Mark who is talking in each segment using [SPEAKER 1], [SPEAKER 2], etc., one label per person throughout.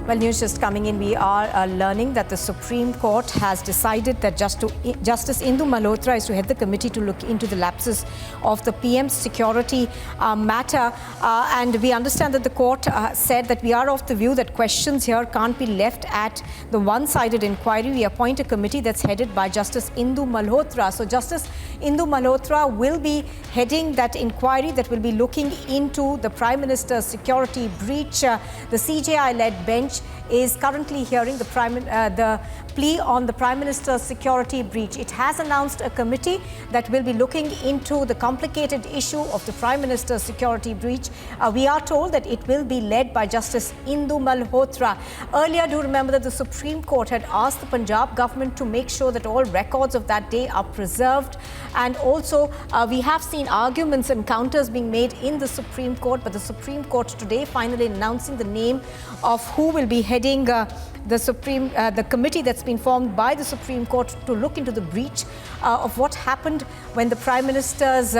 [SPEAKER 1] Well, news just coming in, we are learning that the Supreme Court has decided that Justice Indu Malhotra is to head the committee to look into the lapses of the PM's security matter. And we understand that the court said that we are of the view that questions here can't be left at the one-sided inquiry. We appoint a committee that's headed by Justice Indu Malhotra. So Justice Indu Malhotra will be heading that inquiry that will be looking into the Prime Minister's security breach. The CJI-led bench is currently hearing the plea on the Prime Minister's security breach. It has announced a committee that will be looking into the complicated issue of the Prime Minister's security breach. We are told that it will be led by Justice Indu Malhotra. Earlier, do remember that the Supreme Court had asked the Punjab government to make sure that all records of that day are preserved. And also, we have seen arguments and counters being made in the Supreme Court, but the Supreme Court today finally announcing the name of who will be heading the committee that's been formed by the Supreme Court to look into the breach of what happened when the Prime Minister's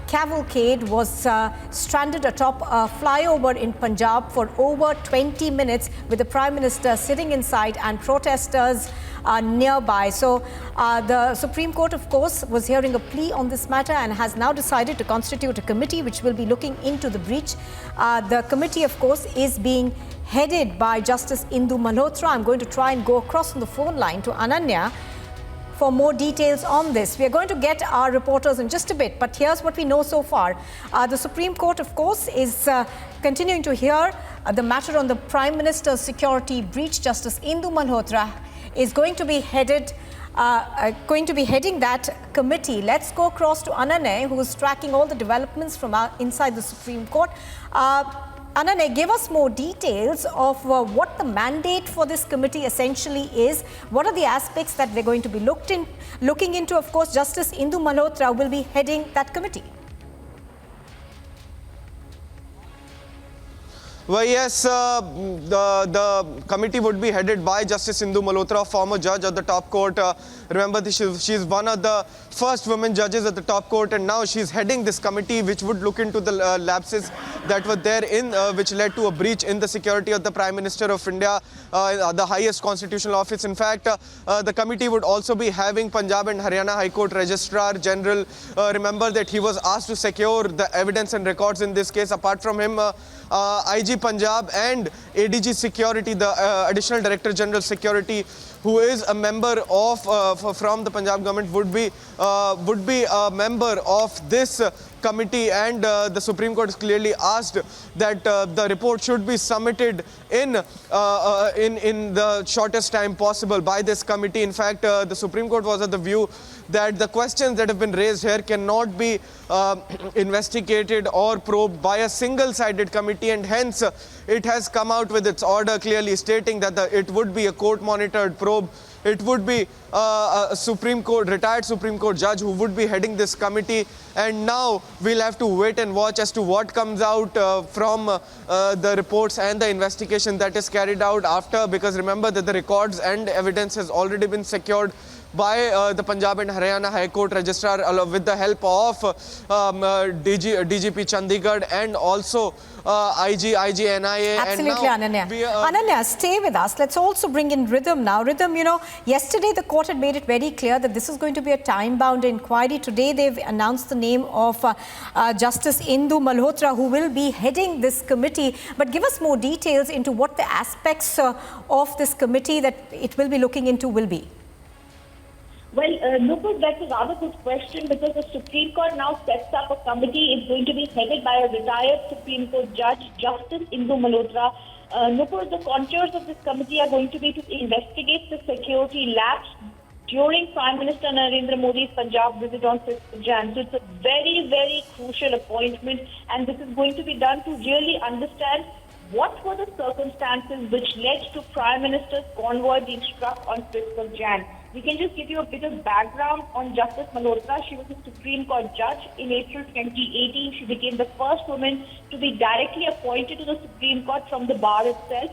[SPEAKER 1] cavalcade was stranded atop a flyover in Punjab for over 20 minutes with the Prime Minister sitting inside and protesters nearby. So the Supreme Court, of course, was hearing a plea on this matter and has now decided to constitute a committee which will be looking into the breach. The committee, of course, is being headed by Justice Indu Malhotra. I'm going to try and go across on the phone line to Ananya for more details on this. We are going to get our reporters in just a bit, but here's what we know so far. The Supreme Court, of course, is continuing to hear the matter on the Prime Minister's security breach. Justice Indu Malhotra is going to be heading that committee. Let's go across to Ananya, who is tracking all the developments from inside the Supreme Court. Ananya, give us more details of what the mandate for this committee essentially is. What are the aspects that they're going to be looking into? Of course, Justice Indu Malhotra will be heading that committee.
[SPEAKER 2] Well, yes, the committee would be headed by Justice Indu Malhotra, former judge at the top court. Remember, she's one of the first women judges at the top court, and now she's heading this committee which would look into the lapses that were there which led to a breach in the security of the Prime Minister of India, the highest constitutional office. In fact, the committee would also be having Punjab and Haryana High Court Registrar General. Remember that he was asked to secure the evidence and records in this case. Apart from him, IG Punjab and ADG Security, the Additional Director General Security, who is a member of from the Punjab government, would be a member of this committee. And the Supreme Court has clearly asked that the report should be submitted in the shortest time possible by this committee. In fact, the Supreme Court was of the view that the questions that have been raised here cannot be investigated or probed by a single-sided committee, and hence it has come out with its order clearly stating that it would be a court-monitored probe. It would be a retired Supreme Court judge who would be heading this committee, and now we'll have to wait and watch as to what comes out from the reports and the investigation that is carried out after, because remember that the records and evidence has already been secured by the Punjab and Haryana High Court Registrar with the help of DGP Chandigarh and also IG NIA.
[SPEAKER 1] Absolutely, Ananya. Ananya, stay with us. Let's also bring in Rhythm now. Rhythm, yesterday the court had made it very clear that this is going to be a time-bound inquiry. Today they've announced the name of Justice Indu Malhotra, who will be heading this committee. But give us more details into what the aspects of this committee that it will be looking into will be.
[SPEAKER 3] Well, Nupur, that's a rather good question, because the Supreme Court now sets up a committee. It's going to be headed by a retired Supreme Court judge, Justice Indu Malhotra. Nupur, the contours of this committee are going to be to investigate the security lapse during Prime Minister Narendra Modi's Punjab visit on 5th of Jan. So it's a very, very crucial appointment, and this is going to be done to really understand what were the circumstances which led to Prime Minister's convoy being struck on 5th of Jan. We can just give you a bit of background on Justice Malhotra. She was a Supreme Court judge. In April 2018, she became the first woman to be directly appointed to the Supreme Court from the bar itself.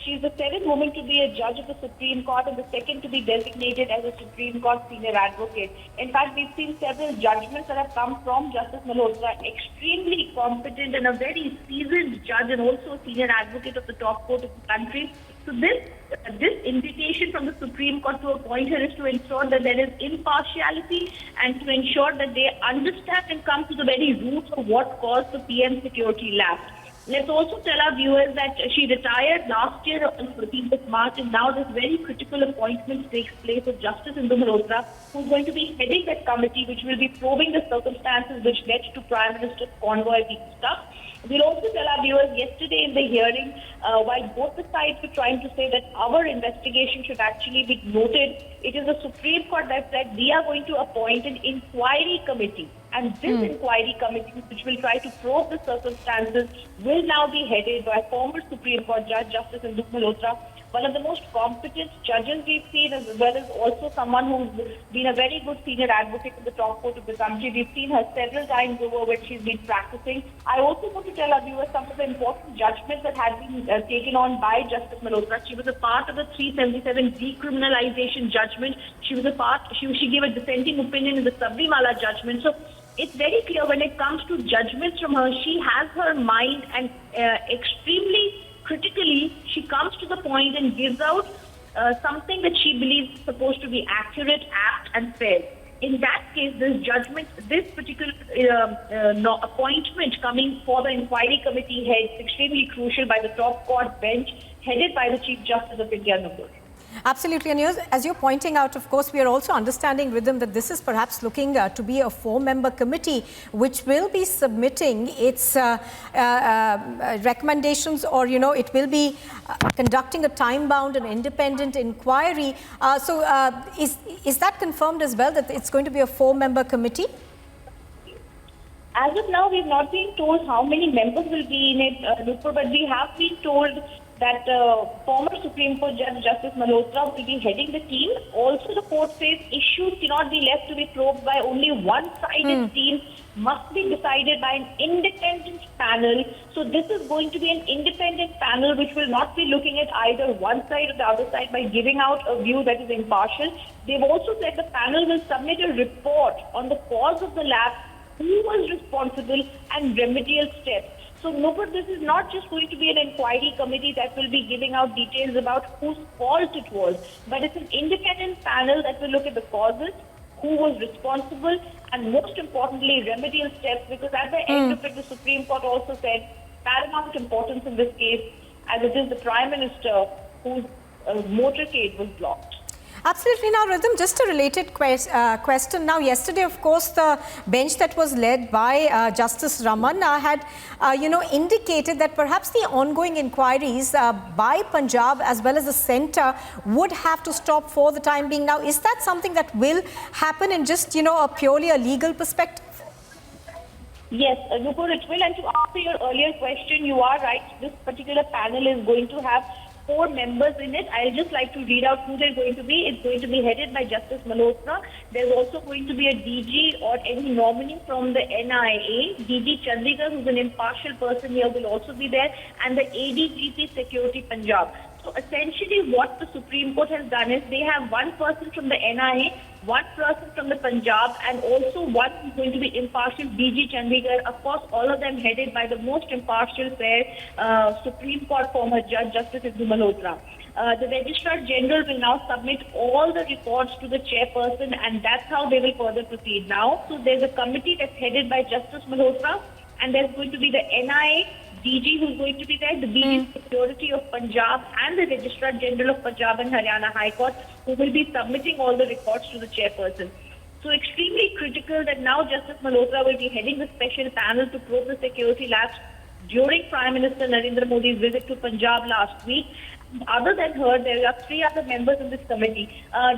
[SPEAKER 3] She is the 7th woman to be a judge of the Supreme Court and the second to be designated as a Supreme Court senior advocate. In fact, we've seen several judgments that have come from Justice Malhotra, extremely competent and a very seasoned judge and also a senior advocate of the top court of the country. So this invitation from the Supreme Court to appoint her is to ensure that there is impartiality and to ensure that they understand and come to the very roots of what caused the PM security lapse. Let's also tell our viewers that she retired last year on 14th of March, and now this very critical appointment takes place of Justice Indu Malhotra, who's going to be heading that committee, which will be probing the circumstances which led to Prime Minister's convoy being stuck. We'll also tell our viewers yesterday in the hearing, while both the sides were trying to say that our investigation should actually be noted, it is the Supreme Court that said we are going to appoint an inquiry committee. And this inquiry committee, which will try to probe the circumstances, will now be headed by former Supreme Court Judge Justice Indu Malhotra, one of the most competent judges we've seen, as well as also someone who's been a very good senior advocate in the top court of the country. We've seen her several times over when she's been practicing. I also want to tell our viewers some of the important judgments that had been taken on by Justice Malhotra. She was a part of the 377 decriminalization judgment. She was a part. She gave a dissenting opinion in the Sabrimala judgment. So it's very clear when it comes to judgments from her, she has her mind, and extremely critically, she comes to the point and gives out something that she believes is supposed to be accurate, apt, and fair. In that case, this judgment, this particular appointment coming for the inquiry committee head is extremely crucial by the top court bench, headed by the Chief Justice of India, Nupur.
[SPEAKER 1] Absolutely. And as you're pointing out, of course, we are also understanding, Rhythm, that this is perhaps looking to be a 4-member committee which will be submitting its recommendations, or, it will be conducting a time-bound and independent inquiry. Is that confirmed as well, that it's going to be a 4-member committee?
[SPEAKER 3] As of now, we've not been told how many members will be in it, Nupur, but we have been told that former Supreme Court Judge Justice Malhotra will be heading the team. Also, the court says issues cannot be left to be probed by only one-sided team, must be decided by an independent panel. So this is going to be an independent panel which will not be looking at either one side or the other side by giving out a view that is impartial. They've also said the panel will submit a report on the cause of the lapse, who was responsible, and remedial steps. So, Nupur, this is not just going to be an inquiry committee that will be giving out details about whose fault it was, but it's an independent panel that will look at the causes, who was responsible, and most importantly, remedial steps, because at the end of it, the Supreme Court also said paramount importance in this case, as it is the Prime Minister whose motorcade was blocked.
[SPEAKER 1] Absolutely. Now, Rhythm, just a related question. Now, yesterday, of course, the bench that was led by Justice Ramanna had, indicated that perhaps the ongoing inquiries by Punjab as well as the centre would have to stop for the time being. Now, is that something that will happen in just, a purely a legal perspective?
[SPEAKER 3] Yes, Nupur, it will. And to answer your earlier question, you are right. This particular panel is going to have 4 members in it. I'll just like to read out who they're going to be. It's going to be headed by Justice Malhotra. There's also going to be a DG or any nominee from the NIA. DG Chandigarh, who's an impartial person here, will also be there, and the ADGP Security Punjab. So essentially what the Supreme Court has done is they have one person from the NIA, one person from the Punjab, and also one who's going to be impartial, DG Chandigarh. Of course, all of them headed by the most impartial, fair Supreme Court former Judge Justice Indu Malhotra. The Registrar General will now submit all the reports to the chairperson, and that's how they will further proceed now. So there's a committee that's headed by Justice Malhotra, and there's going to be the NIA, DG who's going to be there, the DG Security of Punjab, and the Registrar General of Punjab and Haryana High Court, who will be submitting all the reports to the chairperson. So extremely critical that now Justice Malhotra will be heading the special panel to probe the security lapse during Prime Minister Narendra Modi's visit to Punjab last week. Other than her, there are 3 other members in this committee.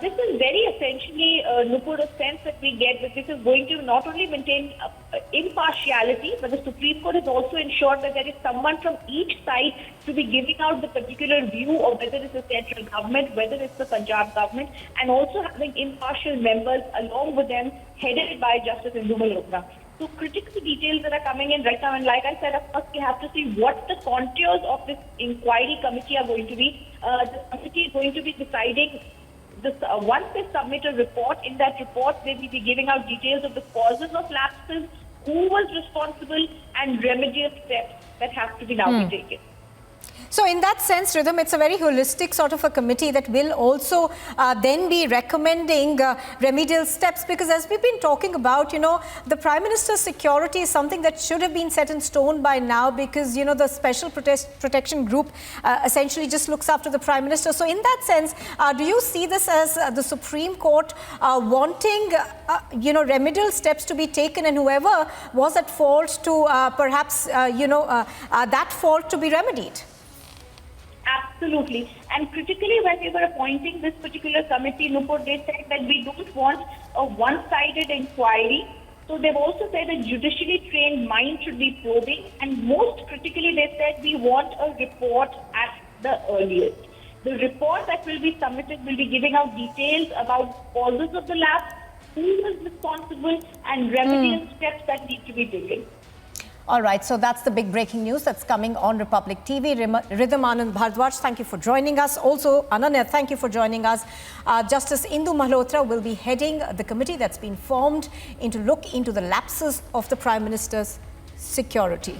[SPEAKER 3] This is very essentially, Nupur, a sense that we get that this is going to not only maintain impartiality, but the Supreme Court has also ensured that there is someone from each side to be giving out the particular view of whether it's the central government, whether it's the Punjab government, and also having impartial members along with them headed by Justice Indu Malhotra. to critical details that are coming in right now. And like I said, of course, we have to see what the contours of this inquiry committee are going to be. The committee is going to be deciding this, once they submit a report. In that report, they will be giving out details of the causes of lapses, who was responsible, and remedial steps that have to be now be taken.
[SPEAKER 1] So in that sense, Rhythm, it's a very holistic sort of a committee that will also then be recommending remedial steps, because as we've been talking about, you know, the Prime Minister's security is something that should have been set in stone by now, because, you know, the Special Protection Group essentially just looks after the Prime Minister. So in that sense, do you see this as the Supreme Court wanting, you know, remedial steps to be taken, and whoever was at fault to perhaps, that fault to be remedied?
[SPEAKER 3] Absolutely. And critically, when we were appointing this particular committee, Nupur, they said that we don't want a one-sided inquiry. So they've also said a judicially trained mind should be probing. And most critically, they said we want a report at the earliest. The report that will be submitted will be giving out details about causes of the lapse, who was responsible, and remedial steps that need to be taken.
[SPEAKER 1] All right, so that's the big breaking news that's coming on Republic TV. Rhythm Anand Bhardwaj, thank you for joining us. Also, Ananya, thank you for joining us. Justice Indu Malhotra will be heading the committee that's been formed to look into the lapses of the Prime Minister's security.